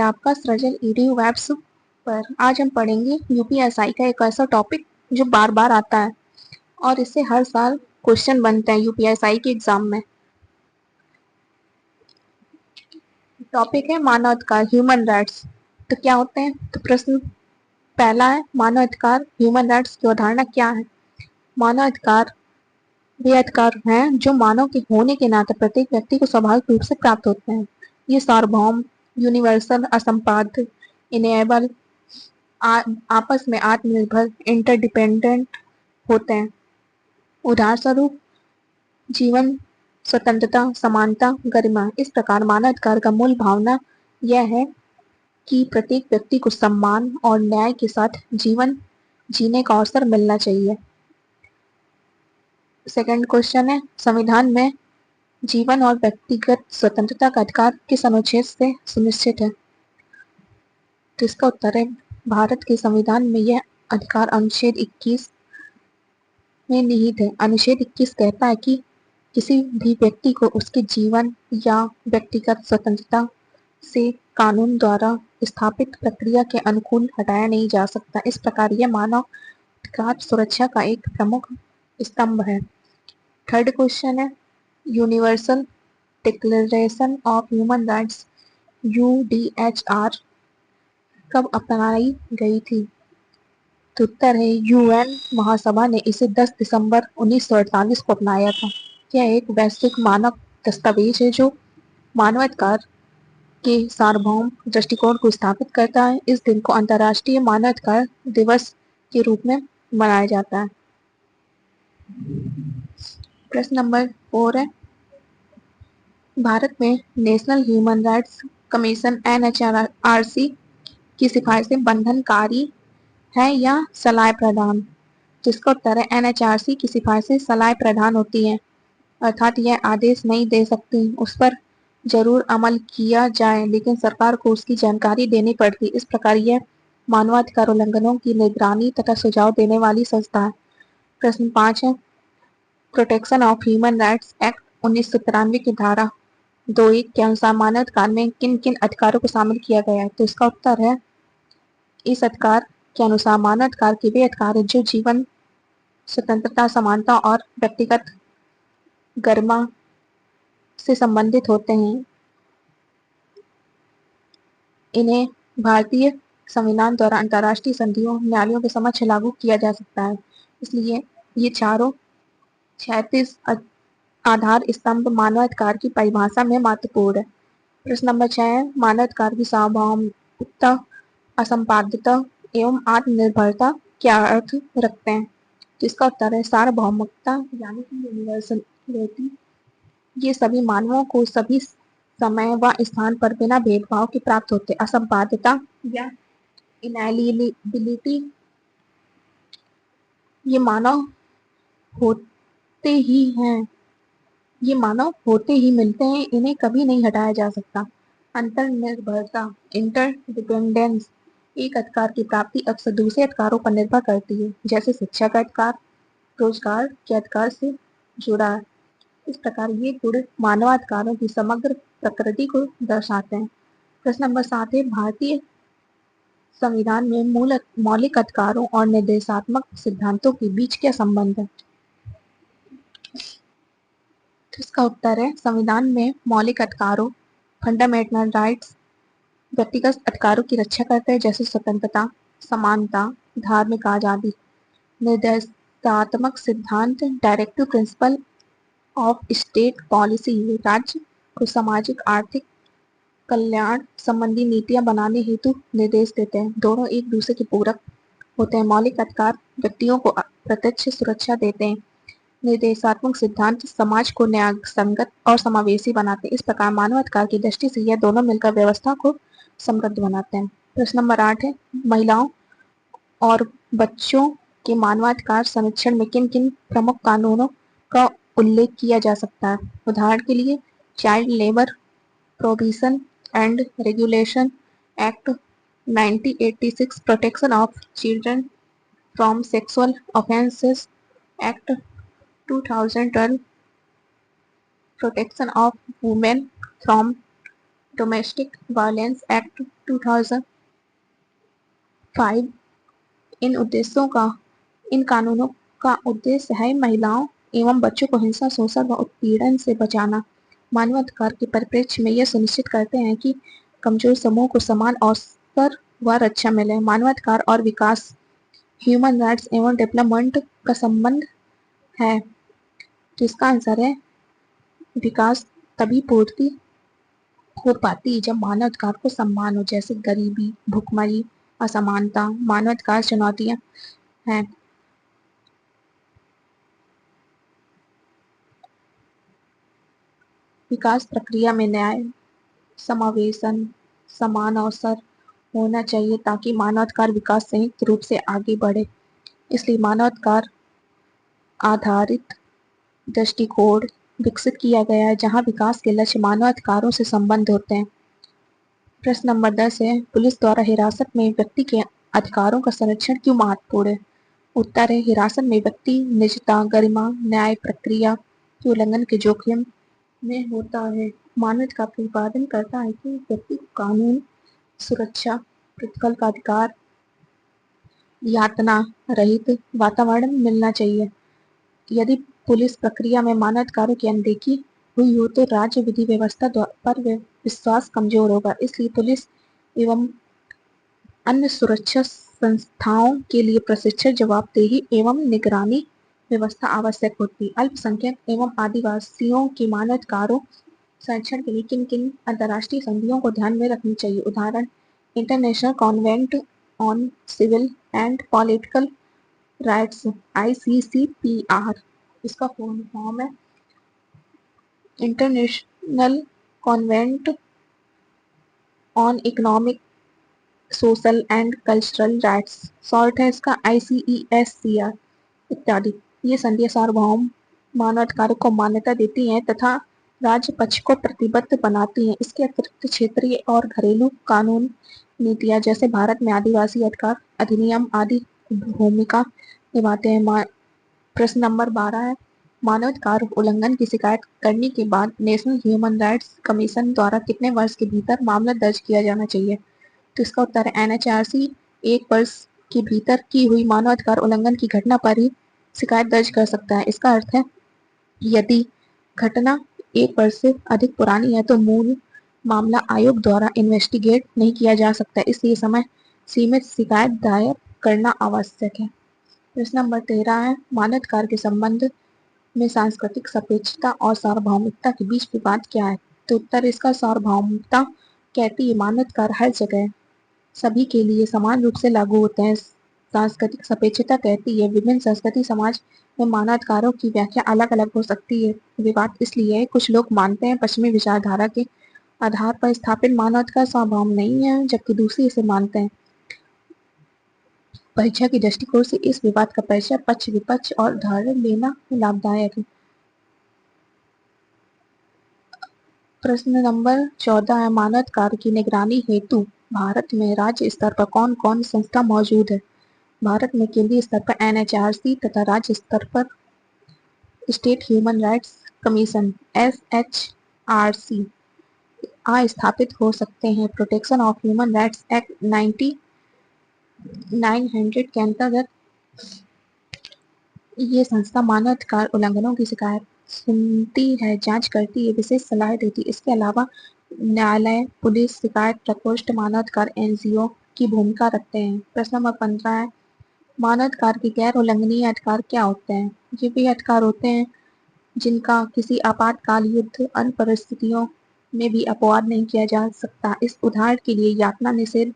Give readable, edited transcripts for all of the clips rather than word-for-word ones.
आपका सृजल EDU webs पर आज हम पढ़ेंगे यूपीएसआई का एक ऐसा टॉपिक जो बार बार आता है और इससे हर साल क्वेश्चन बनते हैं यूपीएसआई के एग्जाम में। टॉपिक है मानव अधिकार, ह्यूमन राइट्स। तो क्या होते हैं? तो प्रश्न पहला है, मानव अधिकार ह्यूमन राइट्स की अवधारणा क्या है? मानव अधिकार वे अधिकार हैं जो मानव के होने के नाते प्रत्येक व्यक्ति को स्वाभाविक रूप से प्राप्त होते हैं। ये सार्वभौम, यूनिवर्सल, असंपाद्य, इनेबल, आपस में आत्मनिर्भर, इंटरडिपेंडेंट होते हैं। उदाहरण स्वरूप जीवन, स्वतंत्रता, समानता, गरिमा। इस प्रकार मानव अधिकार का मूल भावना यह है कि प्रत्येक व्यक्ति को सम्मान और न्याय के साथ जीवन जीने का अवसर मिलना चाहिए। सेकंड क्वेश्चन है, संविधान में जीवन और व्यक्तिगत स्वतंत्रता का अधिकार किस अनुच्छेद से सुनिश्चित है? तो इसका उत्तर है, भारत के संविधान में यह अधिकार अनुच्छेद 21 में निहित है। अनुच्छेद 21 कहता है कि किसी भी व्यक्ति को उसके जीवन या व्यक्तिगत स्वतंत्रता से कानून द्वारा स्थापित प्रक्रिया के अनुकूल हटाया नहीं जा सकता। इस प्रकार यह मानव अधिकार सुरक्षा का एक प्रमुख स्तंभ है। थर्ड क्वेश्चन है, universal declaration of human rights UDHR कब अपनाई गई थी? तो उत्तर है, यूएन महासभा ने इसे 10 दिसंबर 1948 को अपनाया था। यह एक वैश्विक मानक दस्तावेज है जो मानवाधिकार के सार्वभौम दृष्टिकोण को स्थापित करता है। इस दिन को अंतर्राष्ट्रीय मानवाधिकार दिवस के रूप में मनाया जाता है। प्रश्न नंबर 4 है, भारत में national human rights commission NHRC की सिफारिशें बंधनकारी है या सलाह प्रदान? जिसका उत्तर है, एनएचआरसी की सिफारिशें सलाह प्रदान होती हैं, अर्थात यह आदेश नहीं दे सकती। उस पर जरूर अमल किया जाए लेकिन सरकार को उसकी जानकारी देनी पड़ती। इस प्रकार यह मानवाधिकार उल्लंघनों की निगरानी तथा सुझाव देने वाली संस्था है। प्रश्न 5 है, protection of human rights act 1993 की धारा 2(1) के अनुसार मानव अधिकार में किन किन अधिकारों को शामिल किया गया है? तो इसका उत्तर है, इस अधिकार के अनुसार मानव अधिकार के वे अधिकार हैं जो जीवन, स्वतंत्रता, समानता और व्यक्तिगत गरिमा से संबंधित होते हैं। इन्हें भारतीय संविधान द्वारा अंतर्राष्ट्रीय संधियों, न्यायालयों के समक्ष लागू किया जा सकता है। इसलिए ये चारों 36 आधार स्तंभ मानवाधिकार की परिभाषा में महत्वपूर्ण है। प्रश्न नंबर 6 है, मानवाधिकार की सार्वभौमिकता, असंपाद्यता एवं आत्मनिर्भरता क्या अर्थ रखते हैं? तो इसका उत्तर है, सार्वभौमिकता यानी कि यूनिवर्सलिटी ये सभी मानवों को सभी समय व स्थान पर बिना भेदभाव के प्राप्त होते। असंपाद्यता या इनएलिजिबिलिटी ये मानव होते ही हैं, ये मानव होते ही मिलते हैं, इन्हें कभी नहीं हटाया जा सकता। अंतर्निर्भरता, इंटरडिपेंडेंस, एक अधिकार की प्राप्ति अक्सर दूसरे अधिकारों पर निर्भर करती है, जैसे शिक्षा का अधिकार रोजगार के अधिकार से जुड़ा है। इस प्रकार ये गुण मानवाधिकारों की समग्र प्रकृति को दर्शाते हैं। प्रश्न नंबर 7 है, भारतीय संविधान में मौलिक अधिकारों और निर्देशात्मक सिद्धांतों के बीच क्या संबंध है? तो इसका उत्तर है, संविधान में मौलिक अधिकारों फंडामेंटल राइट्स व्यक्तिगत अधिकारों की रक्षा करते हैं, जैसे स्वतंत्रता, समानता, धार्मिक आजादी। निर्देशात्मक सिद्धांत directive principle of state policy राज्य को सामाजिक आर्थिक कल्याण संबंधी नीतियां बनाने हेतु निर्देश देते हैं। दोनों एक दूसरे के पूरक होते हैं। मौलिक अधिकार व्यक्तियों को प्रत्यक्ष सुरक्षा देते हैं। निर्देशात्मक सिद्धांत समाज को न्याय संगत और समावेशी बनाते हैं। इस प्रकार मानवाधिकार की दृष्टि से यह दोनों मिलकर व्यवस्था को समृद्ध बनाते हैं। प्रश्न नंबर 8 है, महिलाओं और बच्चों के मानवाधिकार संरक्षण में किन किन प्रमुख कानूनों का उल्लेख किया जा सकता है? उदाहरण के लिए child labour provision and regulation act 1986, protection of children from sexual offences act 2012, protection of women from domestic violence act 2005 इन कानूनों का उद्देश्य है महिलाओं एवं बच्चों को हिंसा, शोषण व उत्पीड़न से बचाना। मानवाधिकार के परिप्रेक्ष्य में यह सुनिश्चित करते हैं कि कमजोर समूह को समान अवसर व रक्षा मिले। मानवाधिकार और विकास, ह्यूमन राइट्स एवं डेवलपमेंट का संबंध है। तो इसका आंसर है विकास तभी पूर्ति हो पाती है जब मानवाधिकार को सम्मान हो, जैसे गरीबी, भुखमरी, असमानता मानवाधिकार चुनौतियां हैं। विकास प्रक्रिया में न्याय, समावेशन, समान अवसर होना चाहिए ताकि मानवाधिकार विकास संयुक्त रूप से आगे बढ़े। इसलिए मानवाधिकार आधारित दृष्टिकोण विकसित किया गया है जहां विकास के लक्ष्य मानवाधिकारों से संबंध होते हैं। प्रश्न नंबर 10 है, पुलिस द्वारा हिरासत में व्यक्ति के अधिकारों का संरक्षण क्यों महत्वपूर्ण है? उत्तर है, हिरासत में व्यक्ति निजता, गरिमा, न्याय प्रक्रिया के उल्लंघन के जोखिम में होता है। मानव का प्रतिपादन करता है कि व्यक्ति को कानून, सुरक्षा, प्रतिफल का अधिकार, यातना रहित वातावरण मिलना चाहिए। यदि पुलिस प्रक्रिया में मानवाधिकारों की अनदेखी हुई हो तो राज्य विधि व्यवस्था पर विश्वास कमजोर होगा। इसलिए पुलिस एवं अन्य सुरक्षा संस्थाओं के लिए प्रशिक्षण, जवाबदेही एवं निगरानी व्यवस्था आवश्यक होती है। अल्पसंख्यक एवं आदिवासियों के मानवाधिकारों संरक्षण के लिए किन किन अंतर्राष्ट्रीय संधियों को ध्यान में रखनी चाहिए? उदाहरण, international covenant on civil and political rights ICCPR, इसका फुल फॉर्म है international covenant on economic, social and cultural rights, short है इसका ICESCR इत्यादि। ये संधियां सार्वभौम मानवाधिकारों को मान्यता देती हैं तथा राज्य पक्ष को प्रतिबद्ध बनाती हैं। इसके अतिरिक्त क्षेत्रीय और घरेलू कानून नीतियां जैसे भारत में आदिवासी अधिकार अधिनियम आदि भूमिका निभाते हैं। प्रश्न नंबर 12 है, मानवाधिकार उल्लंघन की शिकायत करने के बाद नेशनल ह्यूमन राइट्स कमीशन द्वारा कितने वर्ष के भीतर मामला दर्ज किया जाना चाहिए? तो इसका उत्तर है NHRC 1 वर्ष के भीतर की हुई मानवाधिकार उल्लंघन की घटना पर ही शिकायत दर्ज कर सकता है। इसका अर्थ है यदि घटना 1 वर्ष से अधिक पुरानी है तो मूल मामला आयोग द्वारा इन्वेस्टिगेट नहीं किया जा सकता, इसलिए समय सीमित शिकायत दायर करना आवश्यक है। प्रश्न नंबर 13 है, मानवाधिकार के संबंध में सांस्कृतिक सापेक्षता और सार्वभौमिकता के बीच विवाद क्या है? तो उत्तर इसका सार्वभौमिकता कहती है मानवाधिकार हर जगह सभी के लिए समान रूप से लागू होते हैं। सांस्कृतिक सापेक्षता कहती है विभिन्न संस्कृति समाज में मानवाधिकारों की व्याख्या अलग अलग हो सकती है। विवाद इसलिए है कुछ लोग मानते हैं पश्चिमी विचारधारा के आधार पर स्थापित मानवाधिकार सार्वभौम नहीं है, जबकि दूसरे इसे मानते हैं। परीक्षा की दृष्टिकोण से इस विवाद का परिचय, पक्ष विपक्ष और उदाहरण लेना लाभदायक है। प्रश्न नंबर 14 है, मानवाधिकार की निगरानी हेतु भारत में राज्य स्तर पर कौन कौन संस्था मौजूद है? भारत में केंद्रीय स्तर पर NHRC तथा राज्य स्तर पर state human rights commission SHRC स्थापित हो सकते हैं। Protection of human rights act 1900 के अंतर्गत ये संस्था मानवाधिकार उल्लंघनों की शिकायत सुनती है, जांच करती है, विशेष सलाह देती है। इसके अलावा न्यायालय, पुलिस, शिकायत प्रकोष्ठ मानवाधिकार NGO की भूमिका रखते हैं। प्रश्न नंबर 15 है, मानवाधिकार के गैर उल्लंघनीय अधिकार क्या होते हैं? ये भी अधिकार होते हैं जिनका किसी आपातकाल, युद्ध, अन्य परिस्थितियों में भी अपवाद नहीं किया जा सकता। इस उदाहरण के लिए यातना निषेध,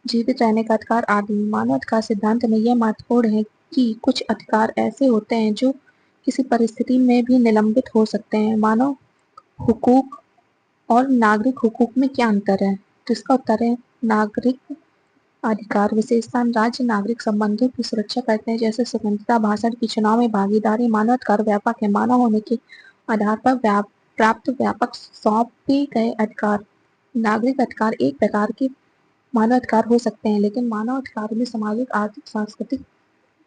जीवित रहने का अधिकार आदि। मानवाधिकार सिद्धांत में यह महत्वपूर्ण है कि कुछ अधिकार ऐसे होते हैं जो किसी परिस्थिति में भी निलंबित हो सकते हैं। मानव हुकूक और नागरिक हुकूक में क्या अंतर है? तो इसका उत्तर है नागरिक अधिकार विशेषता राज्य नागरिक संबंधों की सुरक्षा करते हैं, जैसे स्वतंत्रता, भाषण की चुनाव में भागीदारी। मानवाधिकार व्यापक है, मानव होने के आधार पर प्राप्त व्यापक सौंपे गए अधिकार। नागरिक अधिकार एक प्रकार के मानवाधिकार हो सकते हैं, लेकिन मानवाधिकार में सामाजिक, आर्थिक, सांस्कृतिक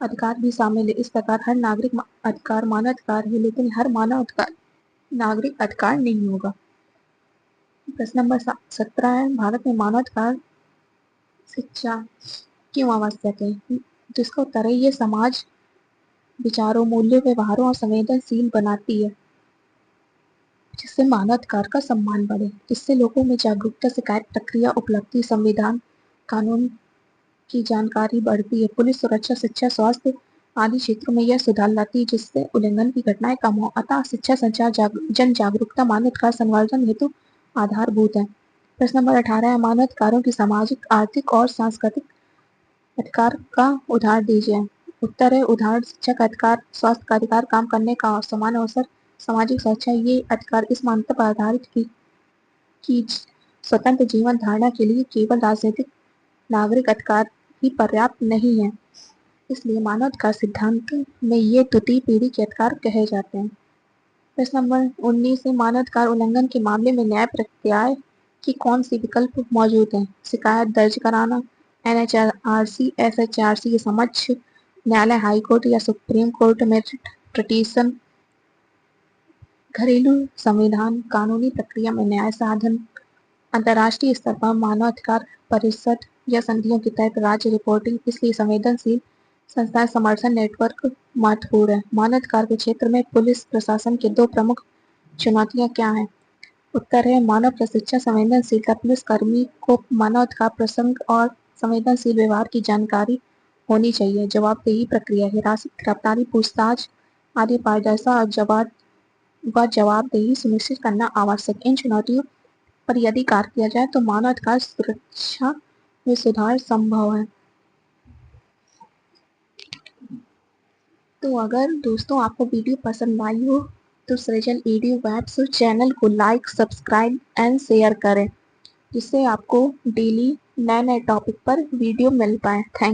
अधिकार भी शामिल है। इस प्रकार हर नागरिक अधिकार मानवाधिकार है, लेकिन हर मानव अधिकार नागरिक अधिकार नहीं होगा। प्रश्न नंबर 17 है, भारत में मानवाधिकार शिक्षा क्यों आवश्यक है? तो इसका उत्तर है, ये समाज विचारों, मूल्यों, व्यवहारों और संवेदनशील बनाती है, जिससे मानवाधिकार का सम्मान बढ़े। इससे लोगों में जागरूकता, शिकायत प्रक्रिया, उपलब्धि, संविधान, कानून की जानकारी बढ़ती है। पुलिस, सुरक्षा, शिक्षा, स्वास्थ्य आदि क्षेत्रों में यह सुधार लाती है, जिससे उल्लंघन की घटनाएं कम हो। अतः शिक्षा, संचार, जन जागरूकता मानवाधिकार संवर्धन हेतु आधारभूत है। प्रश्न नंबर 18 है, मानवाधिकारों की सामाजिक, आर्थिक और सांस्कृतिक अधिकार का उदाहरण दीजिए। उत्तर है, उदाहरण शिक्षा का अधिकार, स्वास्थ्य का अधिकार, काम करने का समान अवसर, सामाजिक सुरक्षा। ये अधिकार इस मान्यता पर आधारित की स्वतंत्र जीवन धारणा के लिए केवल राजनीतिक नागरिक अधिकार ही पर्याप्त नहीं है। इसलिए मानवाधिकार सिद्धांत में ये द्वितीय पीढ़ी के अधिकार कहे जाते हैं। प्रश्न नंबर 19 है, मानवाधिकार उल्लंघन के मामले में न्याय प्रक्रिया की कौन सी विकल्प मौजूद है? शिकायत दर्ज कराना, NHRC, SHRC के समक्ष न्यायालय, हाई कोर्ट या सुप्रीम कोर्ट में पिटीशन, घरेलू संविधान, कानूनी प्रक्रिया में न्याय साधन, अंतर्राष्ट्रीय स्तर पर मानवाधिकार परिषद या संधियों के तहत राज्य रिपोर्टिंग। इसलिए संवेदनशील संस्थाएं समर्थन नेटवर्क महत्वपूर्ण है। मानवाधिकार के क्षेत्र में पुलिस प्रशासन के दो प्रमुख चुनौतियां क्या हैं? उत्तर है, मानव प्रशिक्षण, संवेदनशीलता। पुलिस कर्मी को मानवाधिकार प्रसंग और संवेदनशील व्यवहार की जानकारी होनी चाहिए। जवाबदेही प्रक्रिया, हिरासत, गिरफ्तारी, पूछताछ आदि पारदर्शिता और जवाबदेही सुनिश्चित करना आवश्यक। इन चुनौतियों पर यदि कार्य किया जाए तो मानवाधिकार सुरक्षा में सुधार संभव है। तो अगर दोस्तों आपको वीडियो पसंद आई हो तो सृजन ईडीयू वेब्स चैनल को लाइक, सब्सक्राइब एंड शेयर करें, जिससे आपको डेली नए नए टॉपिक पर वीडियो मिल पाए। थैंक